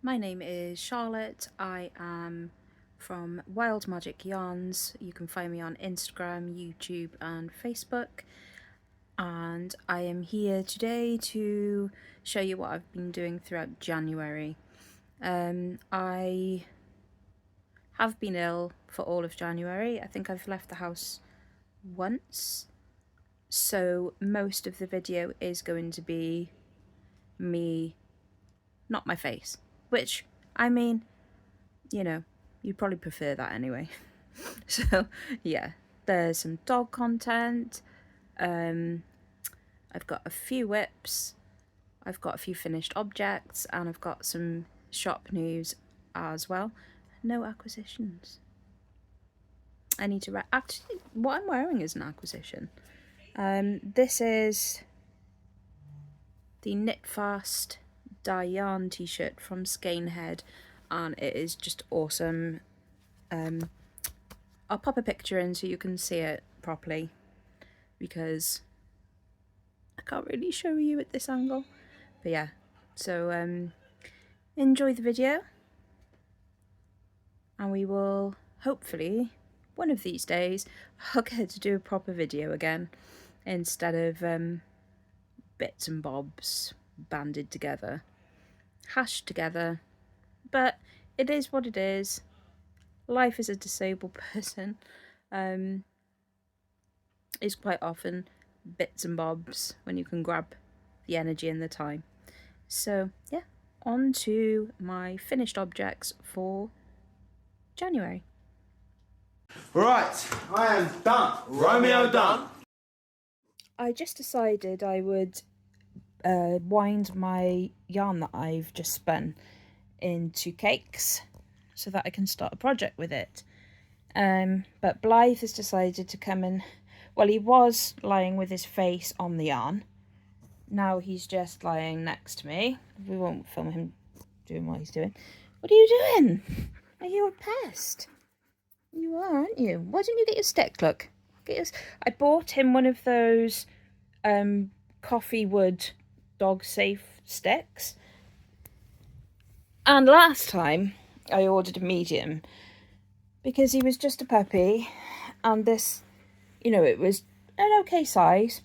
My name is Charlotte. I am from Wild Magic Yarns. You can find me on Instagram, YouTube, and Facebook. And I am here today to show you what I've been doing throughout January. I have been ill for all of January. I think I've left the house once. So most of the video is going to be me, not my face. Which, I mean, you know, you'd probably prefer that anyway. So, yeah, there's some dog content. I've got a few whips. I've got a few finished objects. And I've got some shop news as well. No acquisitions. I need to... Actually, what I'm wearing is an acquisition. This is the Knit Fast Dye Yarn t-shirt from Skanehead, and it is just awesome. I'll pop a picture in so you can see it properly, because I can't really show you at this angle. But yeah, so enjoy the video, and we will hopefully one of these days I'll get to do a proper video again instead of bits and bobs banded together, hashed together. But it is what it is. Life as a disabled person is quite often bits and bobs when you can grab the energy and the time. So yeah, on to my finished objects for January. Right, I am done. Romeo done. I just decided I would wind my yarn that I've just spun into cakes so that I can start a project with it. But Blythe has decided to come and, well, he was lying with his face on the yarn. Now he's just lying next to me. We won't film him doing what he's doing. What are you doing? Are you a pest? You are, aren't you? Why don't you get your stick? Look. I bought him one of those coffee wood dog safe sticks. And last time I ordered a medium because he was just a puppy, and this, it was an okay size.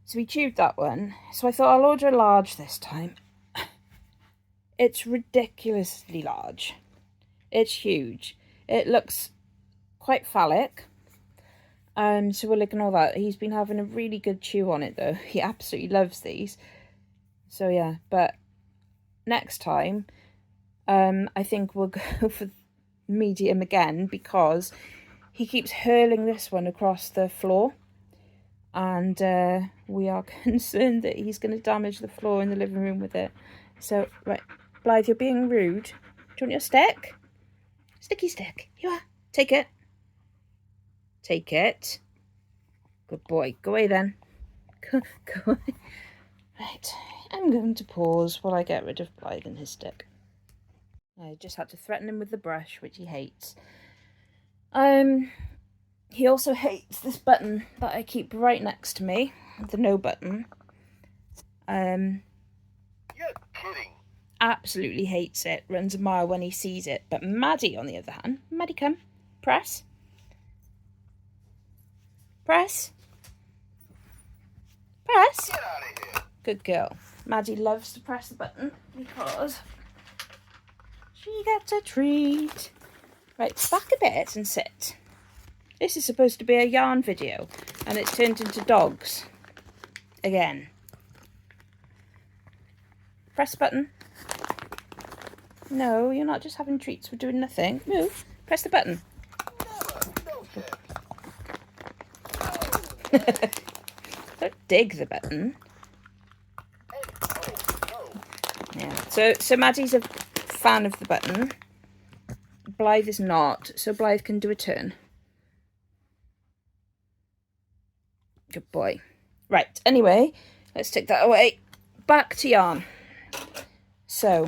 So we tubed that one. So I thought I'll order a large this time. It's ridiculously large. It's huge. It looks quite phallic. So we'll ignore that. He's been having a really good chew on it though. He absolutely loves these. So yeah, but next time, I think we'll go for medium again, because he keeps hurling this one across the floor. And we are concerned that he's going to damage the floor in the living room with it. So, right, Blythe, you're being rude. Do you want your stick? Sticky stick. You are. Take it. Take it. Good boy. Go away then. Go away. Right, I'm going to pause while I get rid of Blythe and his stick. I just had to threaten him with the brush, which he hates. He also hates this button that I keep right next to me, the no button. You're kidding. Absolutely hates it, runs a mile when he sees it. But Maddie, on the other hand, Maddie, come, press. Press. Press. Get out of here. Good girl. Maddie loves to press the button because she gets a treat. Right, back a bit and sit. This is supposed to be a yarn video, and it's turned into dogs. Again. Press the button. No, you're not just having treats. We're doing nothing. Move. Press the button. Don't dig the button. Yeah. So Maddie's a fan of the button. Blythe is not, so Blythe can do a turn. Good boy. Right, anyway, let's take that away. Back to yarn. So,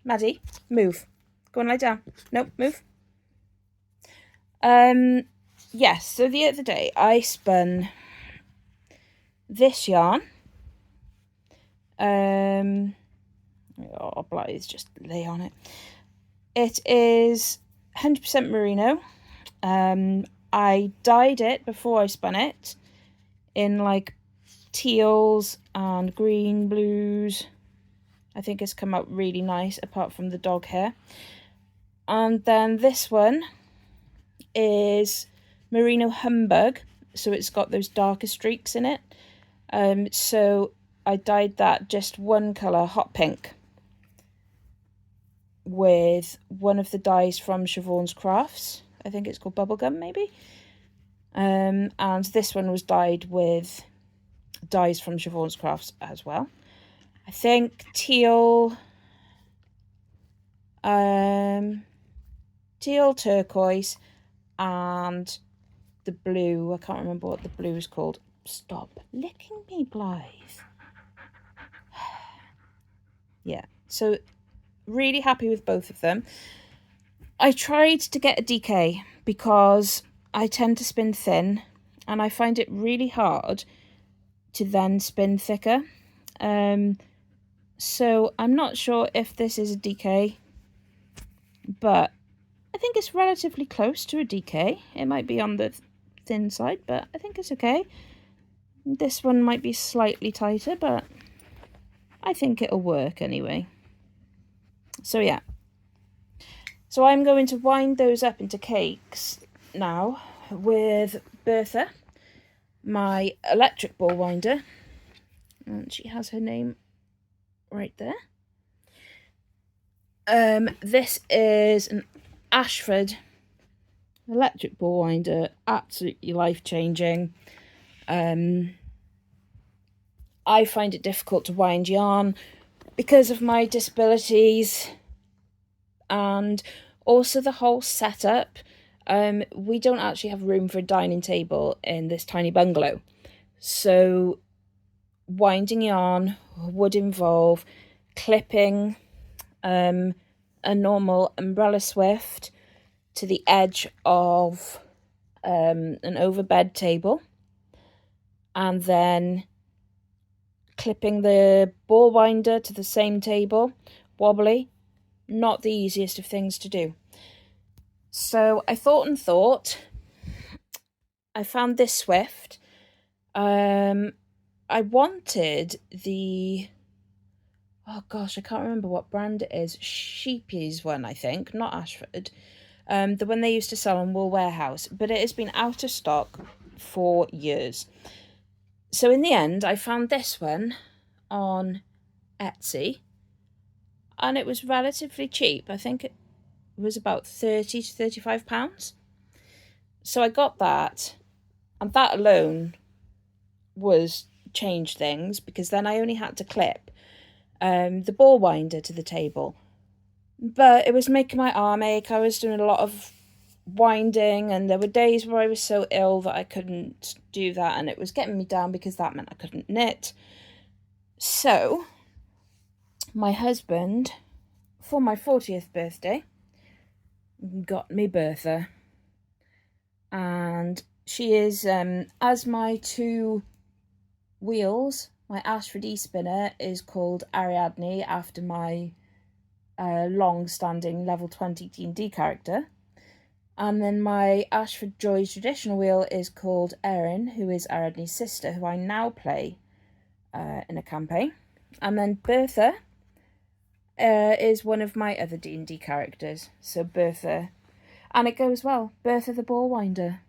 Maddie, move. Go and lie down. Nope, move. Yes, so the other day I spun this yarn. Oh, Blythe, just lay on it. It is 100% merino. I dyed it before I spun it in like teals and green blues. I think it's come out really nice, apart from the dog hair. And then this one is merino humbug, so it's got those darker streaks in it. So I dyed that just one colour, hot pink, with one of the dyes from Siobhan's Crafts. I think it's called Bubblegum, maybe. And this one was dyed with dyes from Siobhan's Crafts as well. I think teal, turquoise, and the blue. I can't remember what the blue is called. Stop licking me, Blythe. Yeah, so really happy with both of them. I tried to get a DK because I tend to spin thin, and I find it really hard to then spin thicker. So I'm not sure if this is a DK, but I think it's relatively close to a DK. It might be on the thin side, but I think it's okay. This one might be slightly tighter, but I think it'll work anyway. So yeah. So I'm going to wind those up into cakes now with Bertha, my electric ball winder. And she has her name right there. This is an Ashford electric ball winder, absolutely life-changing. I find it difficult to wind yarn because of my disabilities and also the whole setup. We don't actually have room for a dining table in this tiny bungalow, so winding yarn would involve clipping a normal umbrella swift to the edge of an overbed table, and then clipping the ball winder to the same table, wobbly. Not the easiest of things to do. So I thought. I found this swift. I wanted the... oh gosh, I can't remember what brand it is. Sheepy's one, I think, not Ashford. The one they used to sell on Wool Warehouse, but it has been out of stock for years. So in the end, I found this one on Etsy, and it was relatively cheap. I think it was about £30 to £35. So I got that, and that alone was change things, because then I only had to clip the ball winder to the table. But it was making my arm ache. I was doing a lot of winding, and there were days where I was so ill that I couldn't do that, and it was getting me down because that meant I couldn't knit. So my husband, for my 40th birthday, got me Bertha, and she is, as my two wheels, my Ashford E-spinner is called Ariadne, after my long-standing level 20 D&D character, and then my Ashford Joy's traditional wheel is called Erin, who is Ariadne's sister, who I now play in a campaign. And then Bertha is one of my other D&D characters. So Bertha, and it goes well, Bertha the ball winder,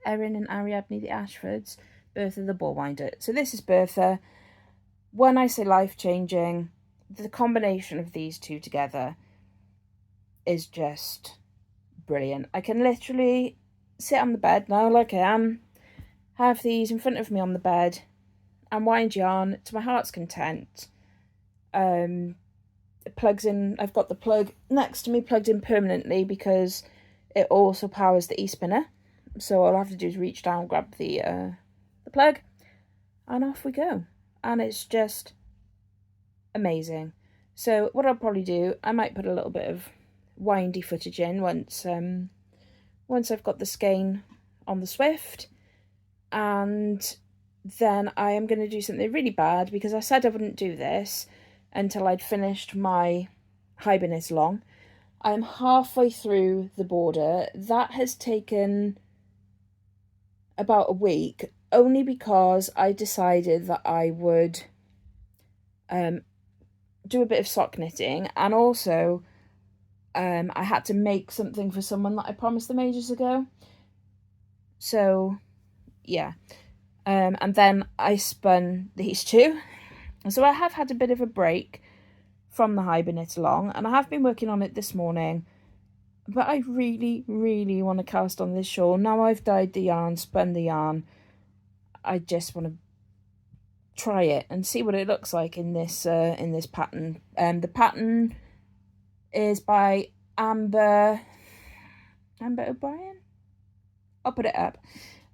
Erin and Ariadne the Ashfords, Bertha the ball winder. So this is Bertha. When I say life-changing, the combination of these two together is just brilliant. I can literally sit on the bed now, like I am, have these in front of me on the bed, and wind yarn to my heart's content. It plugs in. I've got the plug next to me plugged in permanently because it also powers the e-spinner. So all I have to do is reach down, grab the plug, and off we go. And it's just amazing. So what I'll probably do, I might put a little bit of windy footage in once I've got the skein on the Swift, and then I am going to do something really bad, because I said I wouldn't do this, until I'd finished my Hibernate long. I'm halfway through the border. That has taken about a week, only because I decided that I would do a bit of sock knitting, and also I had to make something for someone that I promised them ages ago. So yeah, and then I spun these two. So I have had a bit of a break from the Hibernate along, and I have been working on it this morning, but I really, really want to cast on this shawl. Now I've dyed the yarn, spun the yarn, I just want to try it and see what it looks like in this pattern. The pattern is by Amber O'Brien. I'll put it up.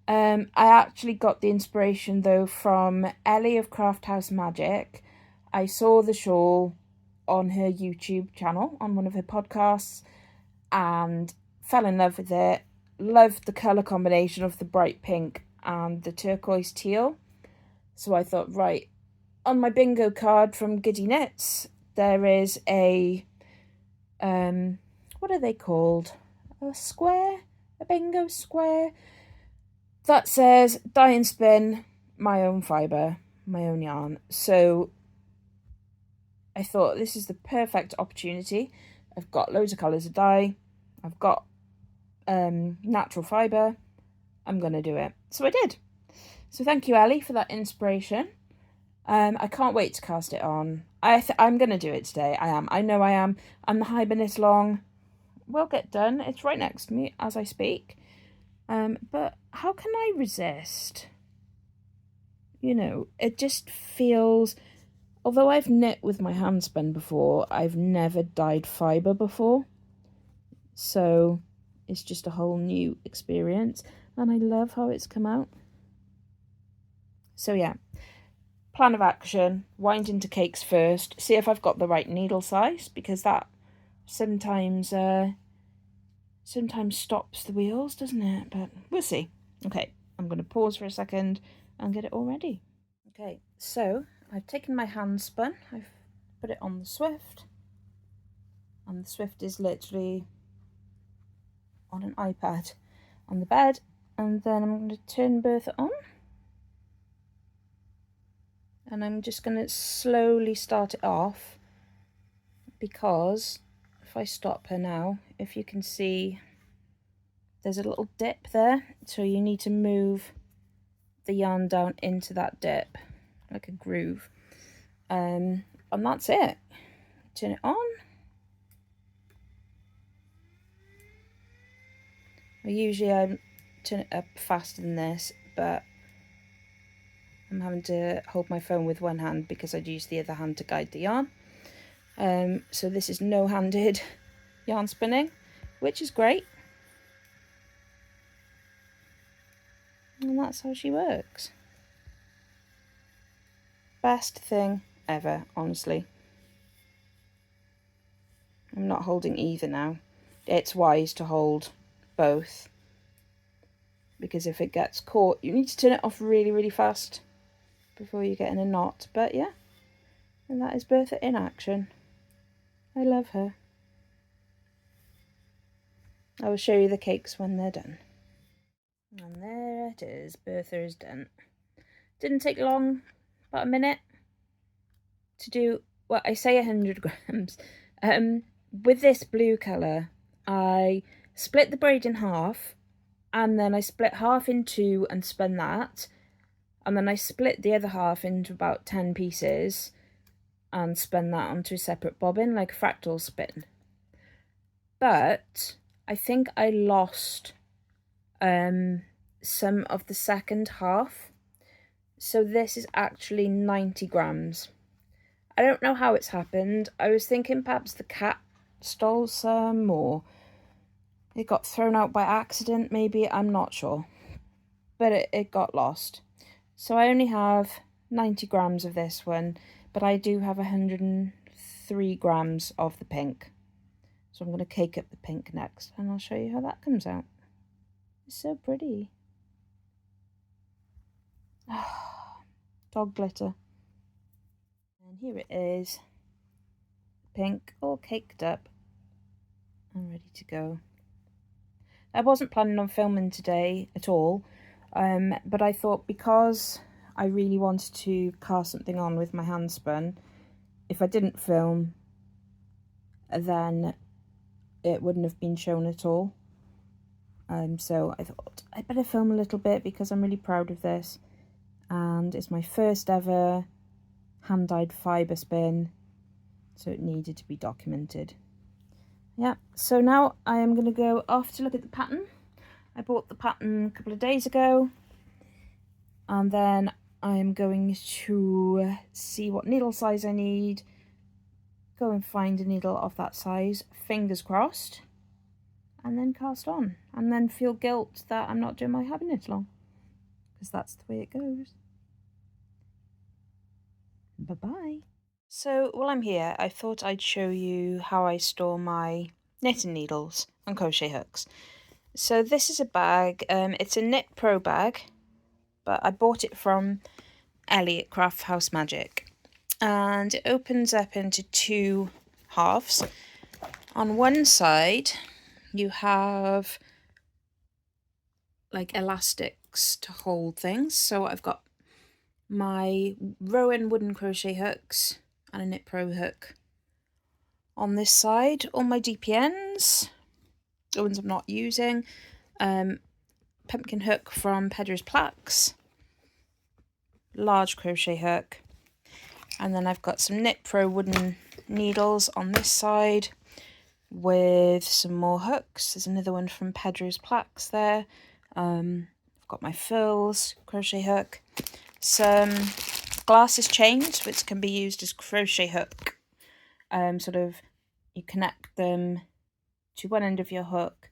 I actually got the inspiration though from Ellie of Craft House Magic. I saw the shawl on her YouTube channel, on one of her podcasts, and fell in love with it. Loved the colour combination of the bright pink and the turquoise teal. So I thought, right, on my bingo card from Giddy Knits, there is a, what are they called? A square? A bingo square? That says, dye and spin, my own fibre, my own yarn. So I thought this is the perfect opportunity. I've got loads of colours of dye. I've got natural fibre. I'm going to do it. So I did. So thank you, Ellie, for that inspiration. I can't wait to cast it on. I'm going to do it today. I am. I know I am. And the Hibernate long will get done. It's right next to me as I speak. But how can I resist? You know, it just feels... Although I've knit with my handspun before, I've never dyed fibre before. So it's just a whole new experience. And I love how it's come out. So yeah, plan of action, wind into cakes first, see if I've got the right needle size, because that sometimes stops the wheels, doesn't it? But we'll see. Okay, I'm going to pause for a second and get it all ready. Okay, so I've taken my hand spun, I've put it on the Swift, and the Swift is literally on an iPad on the bed, and then I'm going to turn Bertha on. And I'm just going to slowly start it off, because if I stop her now, if you can see, there's a little dip there. So you need to move the yarn down into that dip, like a groove. And that's it. Turn it on. I turn it up faster than this, but I'm having to hold my phone with one hand because I'd use the other hand to guide the yarn. So this is no-handed yarn spinning, which is great. And that's how she works. Best thing ever, honestly. I'm not holding either now. It's wise to hold both, because if it gets caught, you need to turn it off really, really fast before you get in a knot. But yeah, and that is Bertha in action. I love her. I will show you the cakes when they're done. And there it is, Bertha is done. Didn't take long, about a minute to do, well, I say 100 grams. With this blue colour, I split the braid in half, and then I split half in two and spun that, and then I split the other half into about 10 pieces and spun that onto a separate bobbin, like a fractal spin. But I think I lost some of the second half, so this is actually 90 grams. I don't know how it's happened. I was thinking perhaps the cat stole some, or it got thrown out by accident, maybe. I'm not sure. But it got lost. So I only have 90 grams of this one, but I do have 103 grams of the pink. So I'm going to cake up the pink next, and I'll show you how that comes out. It's so pretty. Dog glitter. And here it is. pink, all caked up and ready to go. I wasn't planning on filming today at all, but I thought because I really wanted to cast something on with my handspun, if I didn't film, then it wouldn't have been shown at all. So I thought I'd better film a little bit because I'm really proud of this, and it's my first ever hand-dyed fibre spin, so it needed to be documented. Yeah, so now I am going to go off to look at the pattern. I bought the pattern a couple of days ago, and then I am going to see what needle size I need, go and find a needle of that size, fingers crossed, and then cast on, and then feel guilt that I'm not doing my habit knit along, because that's the way it goes. Bye-bye. So while I'm here, I thought I'd show you how I store my knitting needles and crochet hooks. So this is a bag, it's a Knit Pro bag, but I bought it from Ellie at Craft House Magic, and it opens up into two halves. On one side you have like elastics to hold things, so I've got my Rowan wooden crochet hooks and a Knit Pro hook. On this side, all my DPNs, the ones I'm not using, pumpkin hook from Pedra's Plaques, large crochet hook, and then I've got some Knit Pro wooden needles on this side with some more hooks. There's another one from Pedra's Plaques there. I've got my frills crochet hook, some glasses chains which can be used as crochet hook. Sort of you connect them to one end of your hook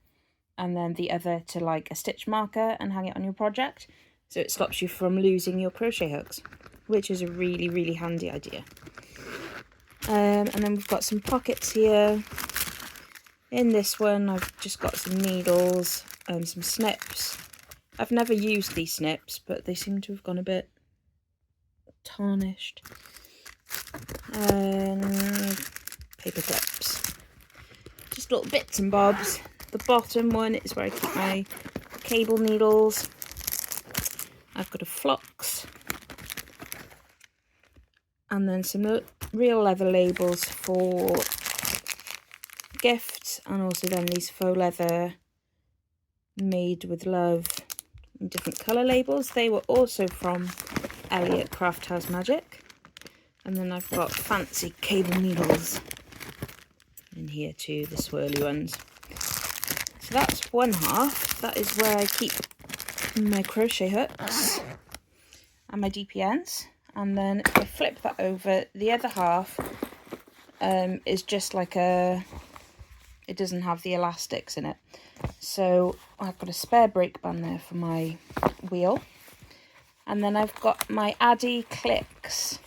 and then the other to like a stitch marker and hang it on your project, so it stops you from losing your crochet hooks, which is a really, really handy idea. And then we've got some pockets here. In this one I've just got some needles and some snips. I've never used these snips, but they seem to have gone a bit tarnished. And paper clips. Just little bits and bobs. The bottom one is where I keep my cable needles. I've got a Phlox. And then some real leather labels for gifts, and also then these faux leather made with love in different colour labels. They were also from Ellie at Craft House Magic. And then I've got fancy cable needles in here too, the swirly ones. So that's one half. That is where I keep my crochet hooks and my DPNs. And then if I flip that over, the other half is just like it doesn't have the elastics in it. So I've got a spare brake band there for my wheel. And then I've got my Addy Clicks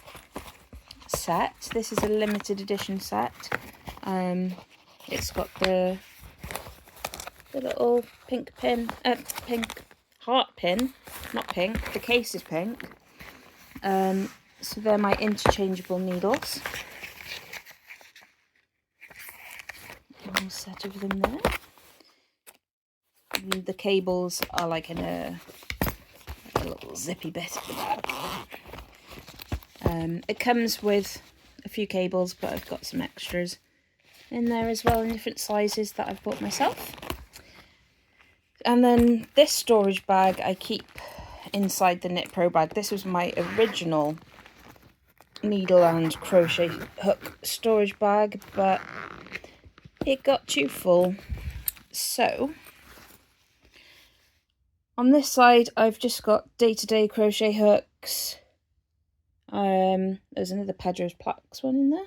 set. This is a limited edition set. It's got the little pink heart pin, not pink, the case is pink. So they're my interchangeable needles. A whole set of them there. And the cables are like in a little zippy bit. It comes with a few cables, but I've got some extras in there as well in different sizes that I've bought myself. And then this storage bag I keep inside the Knit Pro bag. This was my original needle and crochet hook storage bag, but it got too full. So on this side I've just got day-to-day crochet hooks. There's another Pedra's Plaques one in there,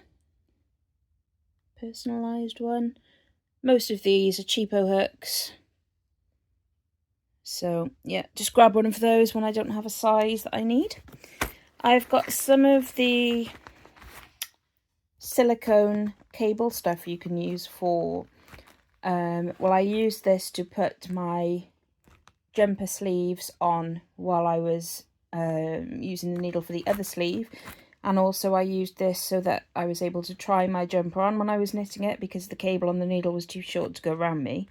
personalised one. Most of these are cheapo hooks, so yeah, just grab one of those when I don't have a size that I need. I've got some of the silicone cable stuff you can use for well, I used this to put my jumper sleeves on while I was using the needle for the other sleeve, And also I used this so that I was able to try my jumper on when I was knitting it, because the cable on the needle was too short to go around me.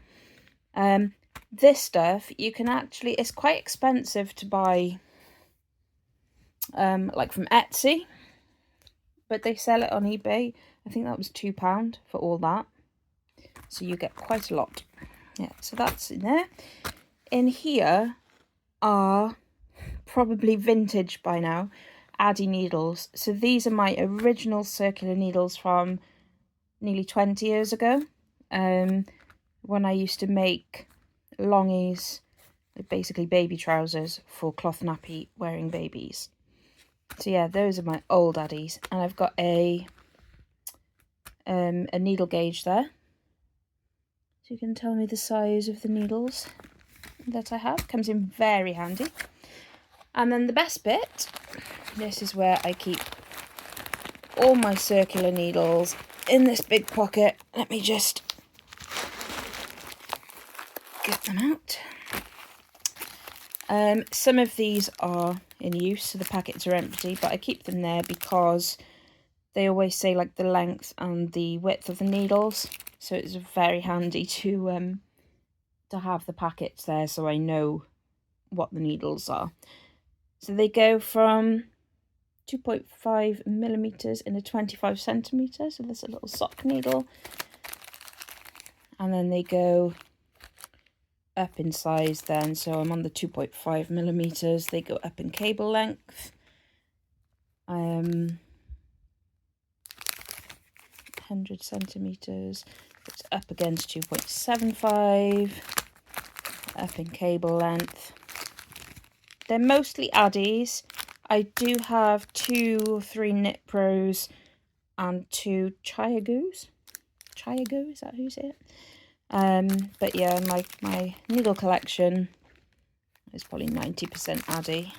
This stuff, you can actually, it's quite expensive to buy, like from Etsy, but they sell it on eBay. I think that was £2 for all that. So you get quite a lot. Yeah, so that's in there. In here are probably vintage by now Addy needles. So these are my original circular needles from nearly 20 years ago, when I used to make longies, basically baby trousers for cloth nappy wearing babies. So yeah, those are my old Addies, and I've got a needle gauge there, so you can tell me the size of the needles that I have. Comes in very handy. And then the best bit, this is where I keep all my circular needles in this big pocket. Let me just get them out. Some of these are in use, so the packets are empty, but I keep them there because they always say like the length and the width of the needles, so it's very handy to have the packets there so I know what the needles are. So they go from 2.5 millimeters in a 25 centimeter, so there's a little sock needle, and then they go up in size then, so I'm on the 2.5 millimeters. They go up in cable length, 100 centimeters. It's up against 2.75, up in cable length. They're mostly Addies. I do have 2 or 3 Knit Pros and 2 Chiagoos. Chiagoo, is that how you say it? But yeah, my needle collection is probably 90% Addy.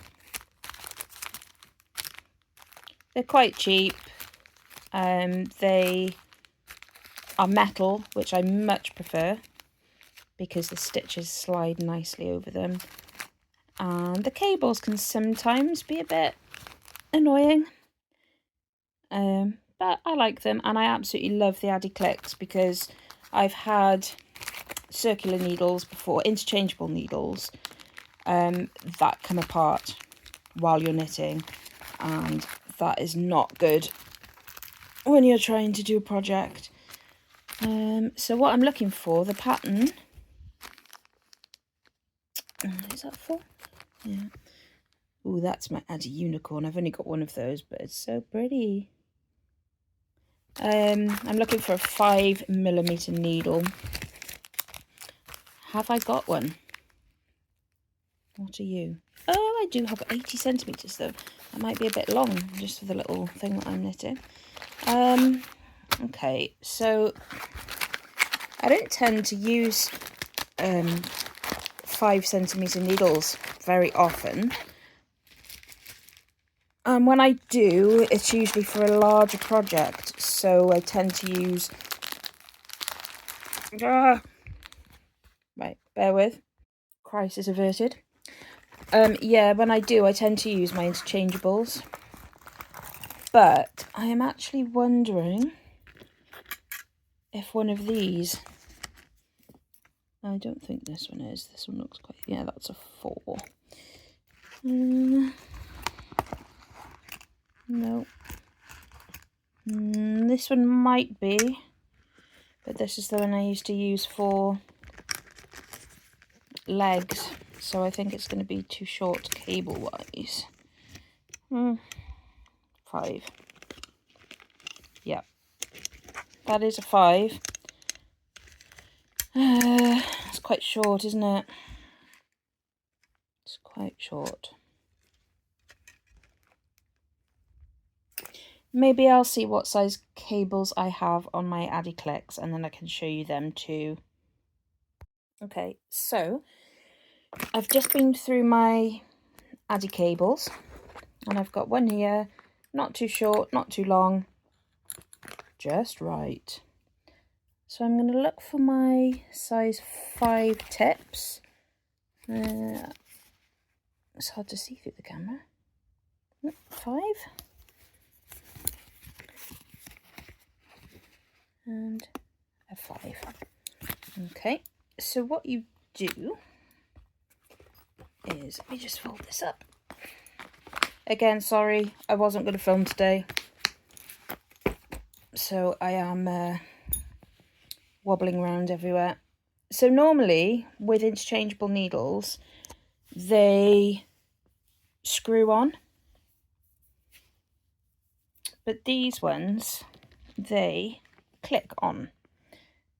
They're quite cheap. They are metal, which I much prefer because the stitches slide nicely over them. And the cables can sometimes be a bit annoying. But I like them, and I absolutely love the Addy clicks because I've had circular needles before, interchangeable needles, that come apart while you're knitting, and that is not good when you're trying to do a project. So what I'm looking for, the pattern, is that for? Yeah. Oh, that's my Addy unicorn. I've only got one of those, but it's so pretty. I'm looking for a 5 millimeter needle. Have I got one? What are you? Oh, I do have 80 centimeters though. That might be a bit long, just for the little thing that I'm knitting. Okay, so I don't tend to use 5 centimeter needles very often. And when I do, it's usually for a larger project, so I tend to use... Right, bear with. Crisis averted. Yeah, when I do, I tend to use my interchangeables. But I am actually wondering if one of these... I don't think this one is. This one looks quite... Yeah, that's a 4. No. This one might be, but this is the one I used to use for legs, so I think it's going to be too short cable wise. 5. Yeah, that is a 5. It's quite short, isn't it? It's quite short. Maybe I'll see what size cables I have on my Addy clicks, and then I can show you them too. Okay, so I've just been through my Addy cables, and I've got one here, not too short, not too long, just right. So I'm going to look for my size 5 tips. It's hard to see through the camera. 5. and a 5. Okay, so what you do is, let me just fold this up. Again, sorry, I wasn't going to film today, so I am wobbling around everywhere. So normally, with interchangeable needles, they screw on. But these ones, they click on.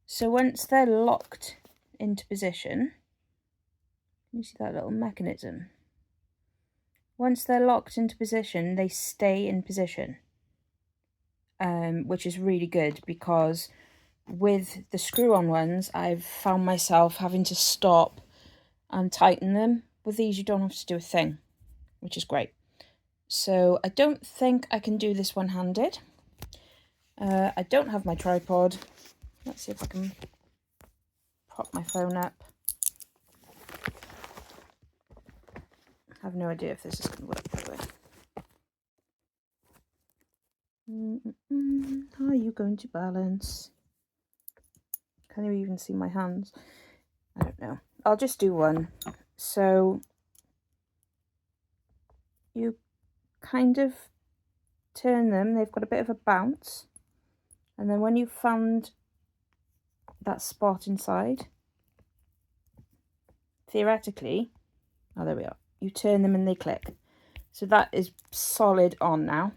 So once they're locked into position, you see that little mechanism? Once they're locked into position, they stay in position, which is really good, because with the screw-on ones, I've found myself having to stop and tighten them. With these, you don't have to do a thing, which is great. So I don't think I can do this one-handed. I don't have my tripod. Let's see if I can prop my phone up. I have no idea if this is going to work, by the way. How are you going to balance? Can you even see my hands? I don't know. I'll just do one. So you kind of turn them. They've got a bit of a bounce. And then when you've found that spot inside, theoretically, oh, there we are. You turn them and they click. So that is solid on now.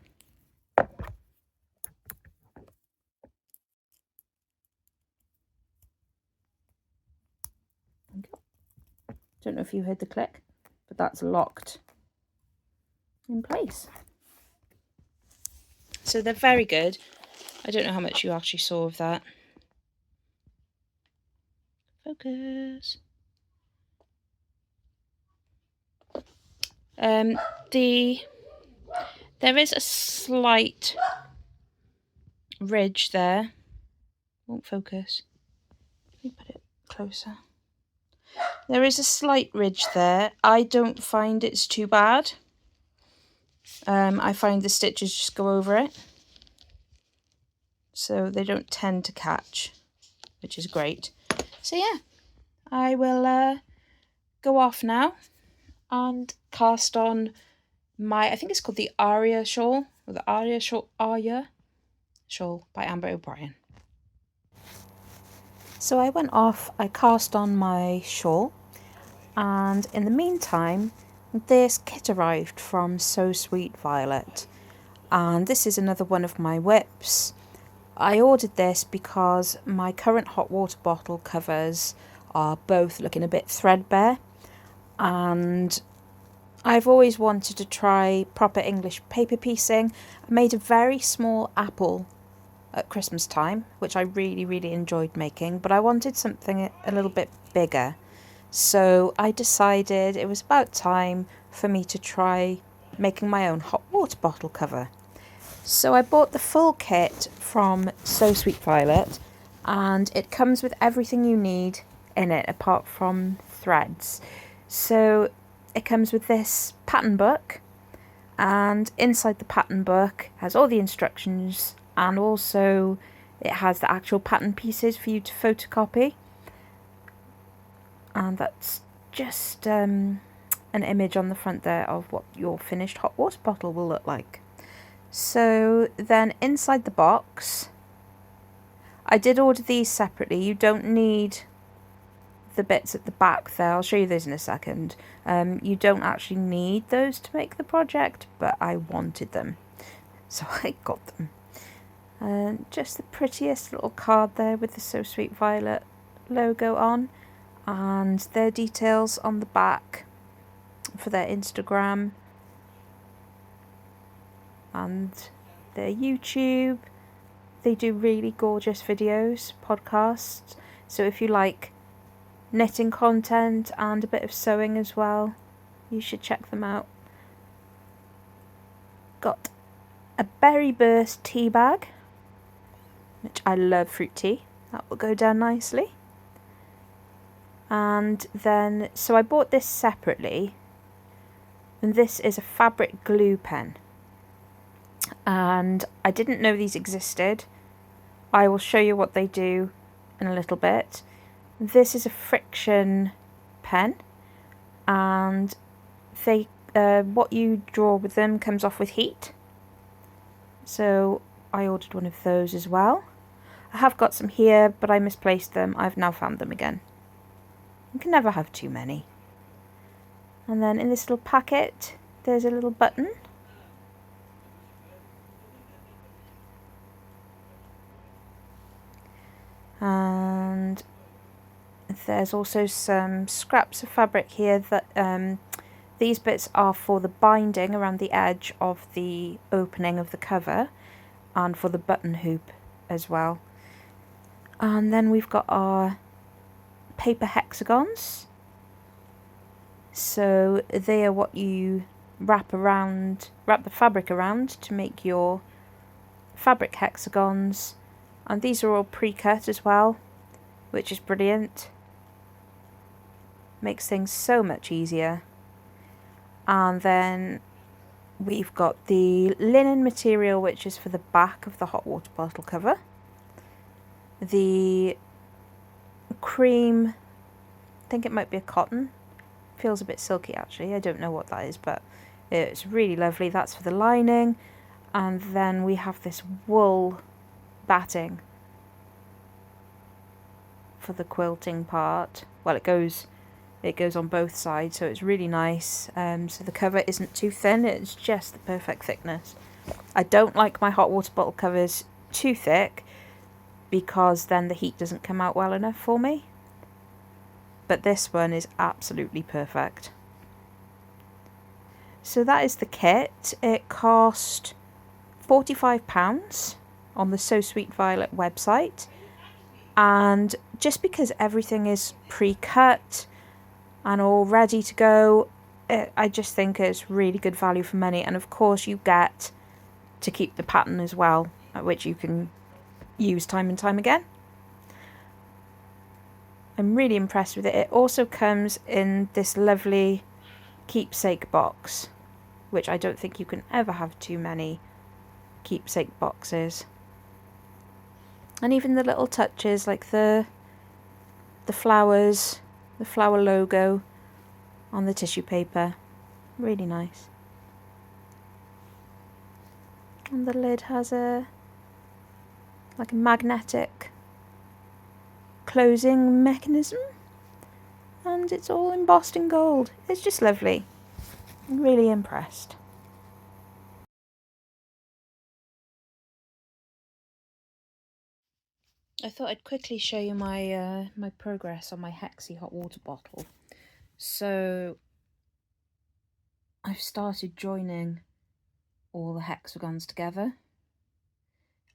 Don't know if you heard the click, but that's locked in place. So they're very good. I don't know how much you actually saw of that. Focus. There is a slight ridge there. Won't focus. Let me put it closer. There is a slight ridge there. I don't find it's too bad. I find the stitches just go over it, so they don't tend to catch, which is great. So yeah, I will go off now and cast on my, I think it's called the Arya shawl, or the Arya shawl by Amber O'Brien. So I went off, I cast on my shawl, and in the meantime, this kit arrived from So Sweet Violet, and this is another one of my whips. I ordered this because my current hot water bottle covers are both looking a bit threadbare, and I've always wanted to try proper English paper piecing. I made a very small apple at Christmas time, which I really enjoyed making, but I wanted something a little bit bigger. So I decided it was about time for me to try making my own hot water bottle cover. So I bought the full kit from So Sweet Violet, and it comes with everything you need in it apart from threads. So it comes with this pattern book, and inside the pattern book has all the instructions, and also it has the actual pattern pieces for you to photocopy. And that's just an image on the front there of what your finished hot water bottle will look like. So then inside the box, I did order these separately. You don't need the bits at the back there. I'll show you those in a second. You don't actually need those to make the project, but I wanted them, so I got them. Just the prettiest little card there with the So Sweet Violet logo on, and their details on the back for their Instagram and their YouTube. They do really gorgeous videos, podcasts, so if you like knitting content and a bit of sewing as well, you should check them out. Got a berry burst tea bag, which I love fruit tea. That will go down nicely. And then, so I bought this separately, and this is a fabric glue pen. And I didn't know these existed I will show you what they do in a little bit. This is a friction pen, and they what you draw with them comes off with heat. So I ordered one of those as well. I have got some here, but I misplaced them. I've now found them again. You can never have too many. And then in this little packet, there's a little button. And there's also some scraps of fabric here that these bits are for the binding around the edge of the opening of the cover and for the button hoop as well. And then we've got our paper hexagons. So they are what you wrap the fabric around to make your fabric hexagons. And these are all pre-cut as well, which is brilliant. Makes things so much easier. And then we've got the linen material, which is for the back of the hot water bottle cover. The cream, I think it might be a cotton. Feels a bit silky actually. I don't know what that is, but it's really lovely. That's for the lining. And then we have this wool batting for the quilting part. Well, it goes on both sides, so it's really nice. So the cover isn't too thin, it's just the perfect thickness. I don't like my hot water bottle covers too thick because then the heat doesn't come out well enough for me. But this one is absolutely perfect. So that is the kit. It cost £45 on the So Sweet Violet website. And just because everything is pre-cut and all ready to go, I just think it's really good value for money. And of course you get to keep the pattern as well, which you can use time and time again. I'm really impressed with it. It also comes in this lovely keepsake box, which I don't think you can ever have too many keepsake boxes. And even the little touches like the flowers, the flower logo on the tissue paper. Really nice. And the lid has a magnetic closing mechanism, and it's all embossed in gold. It's just lovely. I'm really impressed. I thought I'd quickly show you my my progress on my Hexie hot water bottle. So I've started joining all the hexagons together,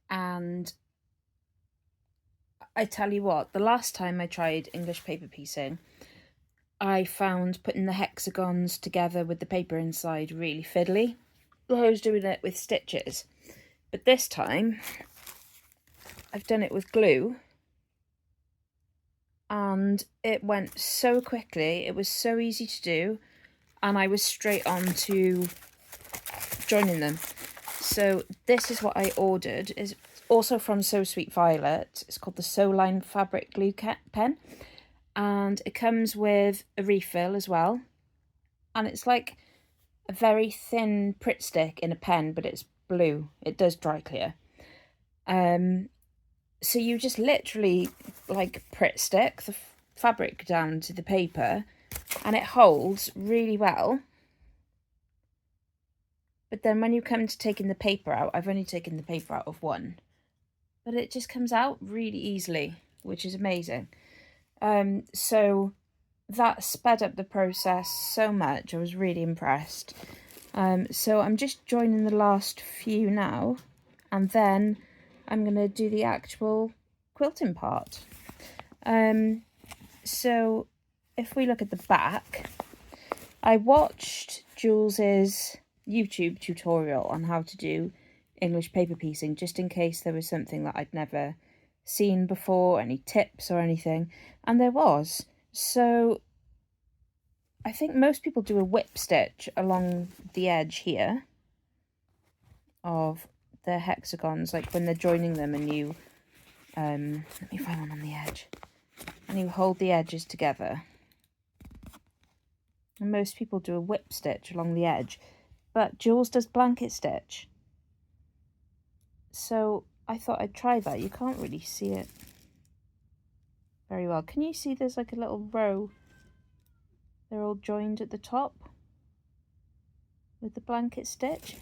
and I tell you what, the last time I tried English paper piecing, I found putting the hexagons together with the paper inside really fiddly. I was doing it with stitches, but this time I've done it with glue, and it went so quickly. It was so easy to do, and I was straight on to joining them. So this is what I ordered. Is also from So Sweet Violet. It's called the So Line Fabric Glue Pen, and it comes with a refill as well. And it's like a very thin Pritt stick in a pen, but it's blue. It does dry clear. So you just literally like Pritt stick the fabric down to the paper, and it holds really well. But then when you come to taking the paper out, I've only taken the paper out of one, but it just comes out really easily, which is amazing. So that sped up the process so much. I was really impressed. So I'm just joining the last few now, and then I'm going to do the actual quilting part. So if we look at the back, I watched Jules's YouTube tutorial on how to do English paper piecing, just in case there was something that I'd never seen before, any tips or anything, and there was. So I think most people do a whip stitch along the edge here of the hexagons, like when they're joining them and you Let me find one on the edge. And you hold the edges together. And most people do a whip stitch along the edge, but Jules does blanket stitch. So I thought I'd try that. You can't really see it very well. Can you see there's like a little row? They're all joined at the top with the blanket stitch.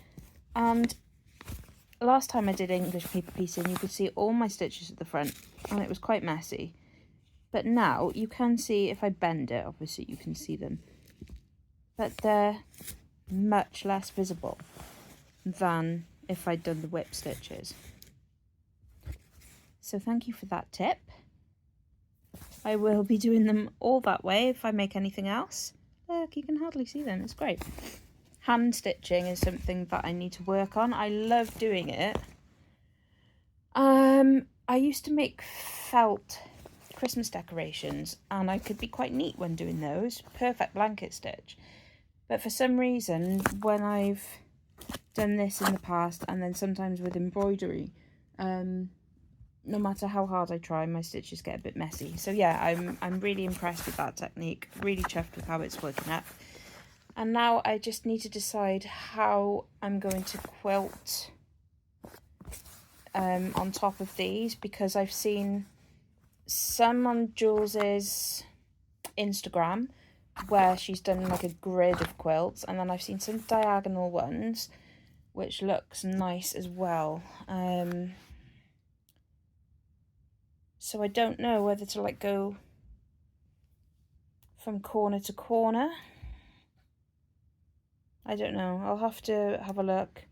And last time I did English paper piecing, you could see all my stitches at the front, and it was quite messy. But now you can see, if I bend it, obviously you can see them, but they're much less visible than if I'd done the whip stitches. So thank you for that tip. I will be doing them all that way if I make anything else. Look, you can hardly see them, it's great. Hand stitching is something that I need to work on. I love doing it. I used to make felt Christmas decorations, and I could be quite neat when doing those. Perfect blanket stitch. But for some reason, when I've done this in the past, and then sometimes with embroidery, no matter how hard I try, my stitches get a bit messy. So yeah, I'm really impressed with that technique. Really chuffed with how it's working out. And now I just need to decide how I'm going to quilt on top of these, because I've seen some on Jules's Instagram where she's done like a grid of quilts, and then I've seen some diagonal ones which looks nice as well. So I don't know whether to like go from corner to corner. I don't know. I'll have to have a look.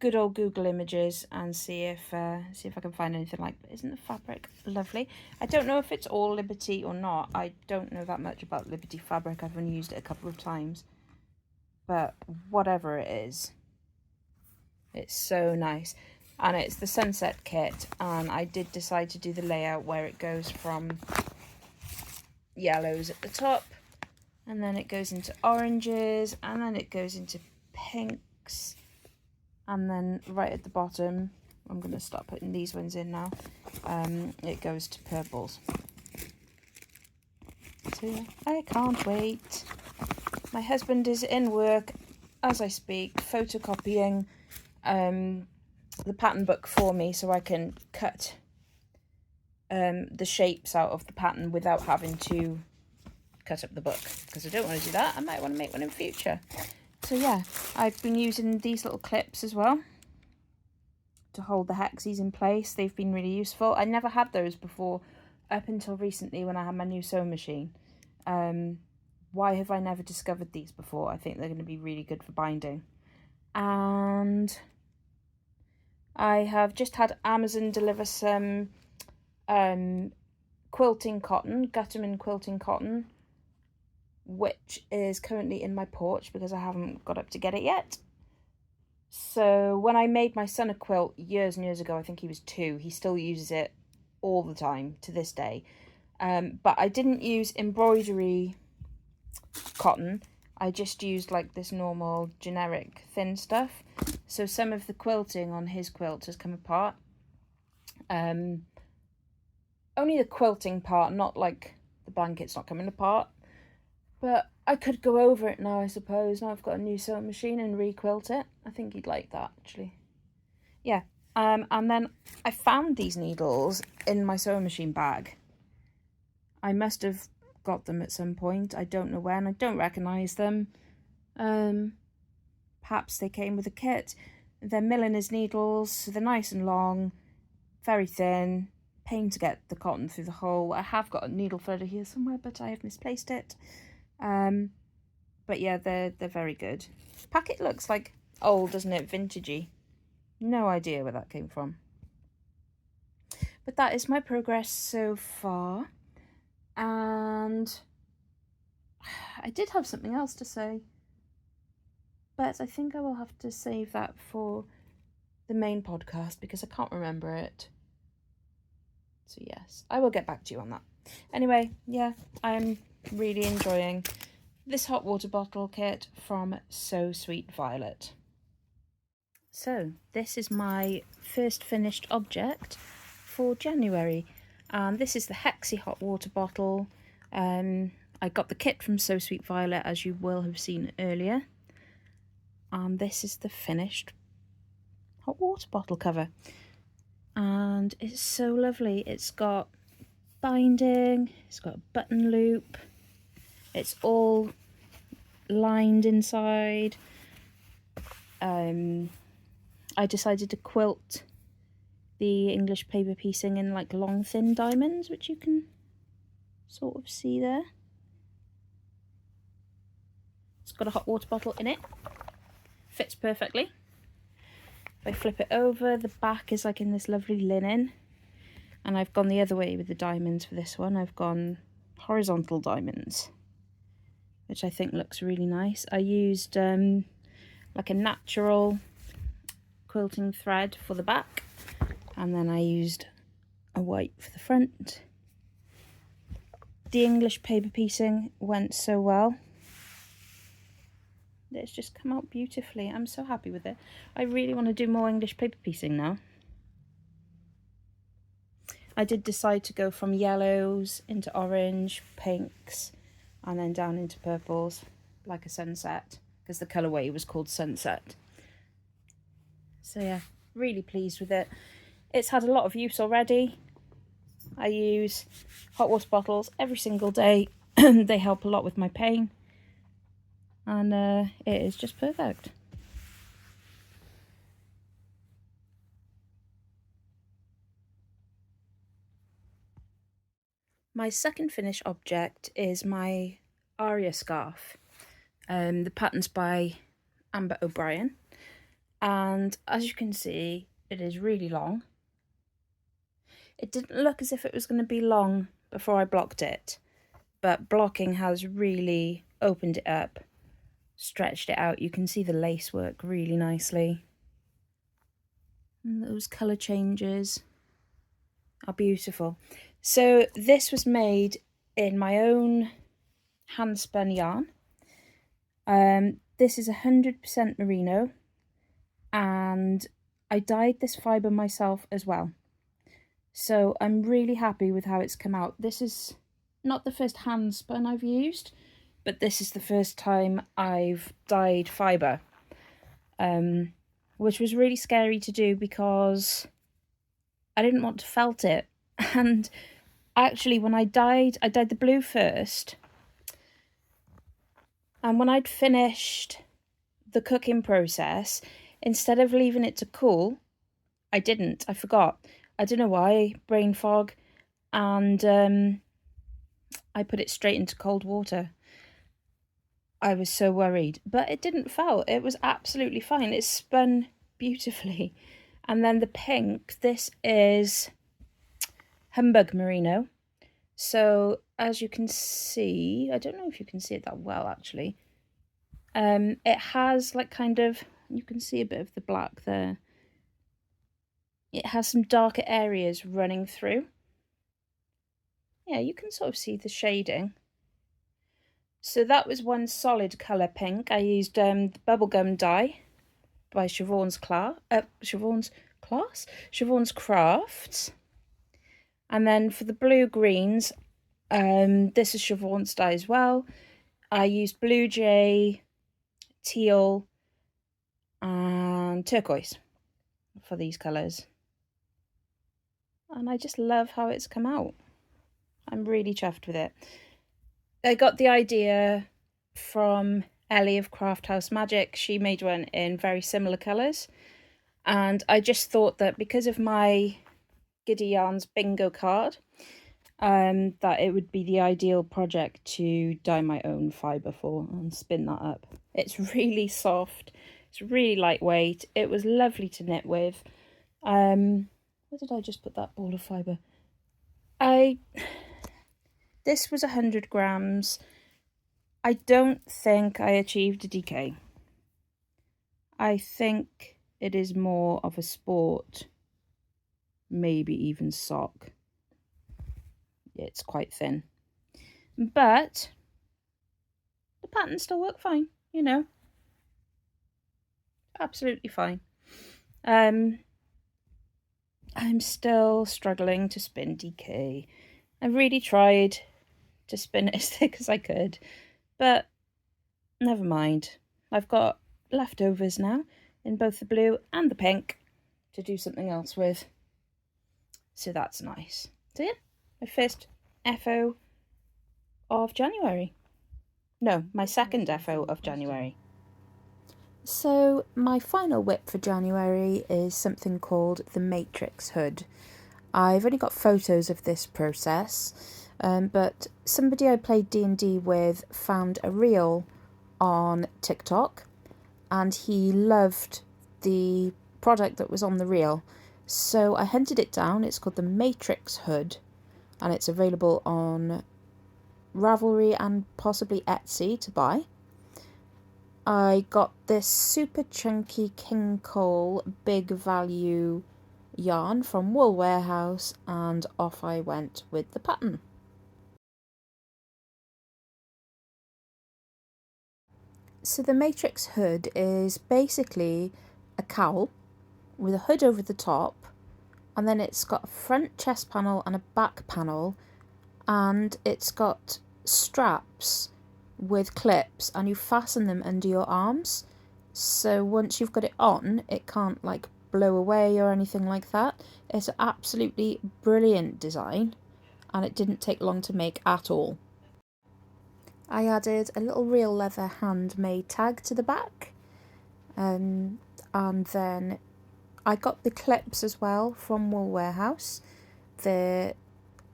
Good old Google images and see if I can find anything like. Isn't the fabric lovely? I don't know if it's all Liberty or not. I don't know that much about Liberty fabric. I've only used it a couple of times. But whatever it is, it's so nice. And it's the sunset kit, and I did decide to do the layout where it goes from yellows at the top, and then it goes into oranges, and then it goes into pinks, and then right at the bottom, I'm going to start putting these ones in now, it goes to purples. So yeah, I can't wait. My husband is in work as I speak, photocopying the pattern book for me so I can cut the shapes out of the pattern without having to cut up the book, because I don't want to do that. I might want to make one in future. So yeah, I've been using these little clips as well to hold the Hexies in place. They've been really useful. I never had those before up until recently when I had my new sewing machine. Why have I never discovered these before? I think they're going to be really good for binding. And I have just had Amazon deliver some quilting cotton, Gutterman quilting cotton, which is currently in my porch because I haven't got up to get it yet. So when I made my son a quilt years and years ago, I think he was 2, he still uses it all the time to this day. But I didn't use embroidery cotton. I just used like this normal generic thin stuff. So some of the quilting on his quilt has come apart. Only the quilting part, not like the blanket's not coming apart. But I could go over it now, I suppose. Now I've got a new sewing machine, and re-quilt it. I think he'd like that, actually. Yeah. And then I found these needles in my sewing machine bag. I must have got them at some point. I don't know when. I don't recognise them. Perhaps they came with a kit. They're milliner's needles. So they're nice and long, very thin. Pain to get the cotton through the hole. I have got a needle threader here somewhere, but I have misplaced it. But yeah, they're very good. Packet looks like old, doesn't it? Vintagey. No idea where that came from. But that is my progress so far. And I did have something else to say, but I think I will have to save that for the main podcast because I can't remember it. So yes, I will get back to you on that. Anyway, yeah, I'm really enjoying this hot water bottle kit from So Sweet Violet. So this is my first finished object for January. And this is the Hexie hot water bottle. I got the kit from So Sweet Violet, as you will have seen earlier. And this is the finished hot water bottle cover. And it's so lovely. It's got binding, it's got a button loop, it's all lined inside. I decided to quilt the English paper piecing in like long thin diamonds, which you can sort of see there. It's got a hot water bottle in it, fits perfectly. If I flip it over, the back is like in this lovely linen, and I've gone the other way with the diamonds for this one. I've gone horizontal diamonds, which I think looks really nice. I used like a natural quilting thread for the back, and then I used a white for the front. The English paper piecing went so well. It's just come out beautifully. I'm so happy with it. I really want to do more English paper piecing now. I did decide to go from yellows into orange, pinks, and then down into purples, like a sunset, because the colourway was called Sunset. So yeah, really pleased with it. It's had a lot of use already. I use hot water bottles every single day. They help a lot with my pain. And it is just perfect. My second finished object is my Arya scarf. The pattern's by Amber O'Brien. And as you can see, it is really long. It didn't look as if it was going to be long before I blocked it, but blocking has really opened it up, stretched it out. You can see the lace work really nicely. And those colour changes are beautiful. So this was made in my own hand spun yarn. This is 100% merino, and I dyed this fibre myself as well. So I'm really happy with how it's come out. This is not the first hand spun I've used, but this is the first time I've dyed fibre, which was really scary to do because I didn't want to felt it. And actually when I dyed the blue first, and when I'd finished the cooking process, instead of leaving it to cool, I didn't. I forgot. I don't know why, brain fog, and I put it straight into cold water. I was so worried, but it didn't foul. It was absolutely fine. It spun beautifully. And then the pink, this is Humbug Merino. So as you can see, I don't know if you can see it that well actually. It has like kind of, you can see a bit of the black there. It has some darker areas running through. Yeah, you can sort of see the shading. So that was one solid colour pink. I used the bubblegum dye by Siobhan's Crafts. And then for the blue greens, this is Siobhan's dye as well. I used blue jay, teal, and turquoise for these colours. And I just love how it's come out. I'm really chuffed with it. I got the idea from Ellie of Craft House Magic. She made one in very similar colours. And I just thought that because of my Giddy Yarns bingo card, that it would be the ideal project to dye my own fibre for and spin that up. It's really soft. It's really lightweight. It was lovely to knit with. Where did I just put that ball of fibre? This was 100 grams. I don't think I achieved a DK. I think it is more of a sport, maybe even sock. It's quite thin. But the pattern still worked fine, you know. Absolutely fine. I'm still struggling to spin DK. I really tried to spin it as thick as I could, but never mind. I've got leftovers now in both the blue and the pink to do something else with. So that's nice. So yeah, my first FO of January. No, my second FO of January. So my final whip for January is something called the Matrixx hood. I've only got photos of this process, but somebody I played D&D with found a reel on TikTok and he loved the product that was on the reel. So I hunted it down. It's called the Matrixx hood and it's available on Ravelry and possibly Etsy to buy. I got this super chunky King Cole big value yarn from Wool Warehouse and off I went with the pattern. So the Matrixx hood is basically a cowl with a hood over the top and then it's got a front chest panel and a back panel and it's got straps with clips and you fasten them under your arms, so once you've got it on it can't like blow away or anything like that. It's an absolutely brilliant design and it didn't take long to make at all. I added a little real leather handmade tag to the back and then I got the clips as well from Wool Warehouse. They're